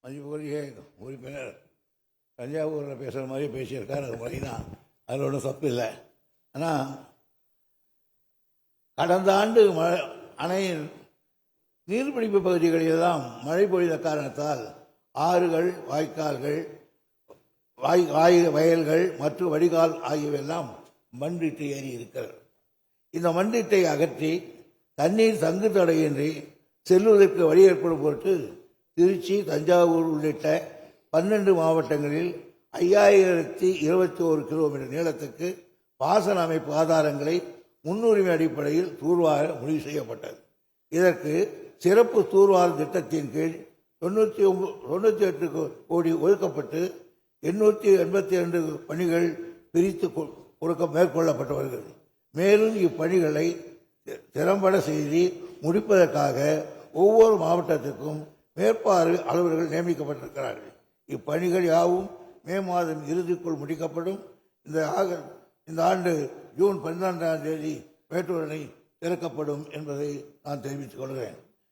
மதிப்புக்குரிய உறுப்பினர் தஞ்சாவூரில் பேசுகிற மாதிரி பேசியிருக்கார். அது மாதிரி தான், அதில் ஒன்றும் தப்பு இல்லை. ஆனால் கடந்த ஆண்டு அணையின் நீர்பிடிப்பு பகுதிகளிலெல்லாம் மழை பொழிந்த காரணத்தால் ஆறுகள், வாய்க்கால்கள், வயல்கள் மற்றும் வடிகால் ஆகியவையெல்லாம் மண்ணிட்டு ஏறி இருக்கிறது. இந்த மண்ணிட்டை அகற்றி தண்ணீர் தங்கு தடையின்றி செல்வதற்கு வழி ஏற்படும் பொருட்டு திருச்சி, தஞ்சாவூர் உள்ளிட்ட 12 மாவட்டங்களில் 5021 கிலோமீட்டர் நீளத்துக்கு பாசன அமைப்பு ஆதாரங்களை முன்னுரிமை அடிப்படையில் தூர்வார முடிவு செய்யப்பட்டது. இதற்கு சிறப்பு தூர்வார திட்டத்தின் கீழ் 98 கோடி ஒதுக்கப்பட்டு 882 பணிகள் பிரித்து மேற்கொள்ளப்பட்டு வருகிறது. மேலும் இப்பணிகளை திறம்பட செய்து முடிப்பதற்காக ஒவ்வொரு மாவட்டத்திற்கும் மேற்பார்வை அலுவலர்கள் நியமிக்கப்பட்டிருக்கிறார்கள். இப்பணிகள் யாவும் மே மாதம் இறுதிக்குள் முடிக்கப்படும். இந்த ஆண்டு ஜூன் 12ஆம் தேதி மேட்டூர் அணை திறக்கப்படும் என்பதை நான் தெரிவித்துக் கொள்கிறேன்.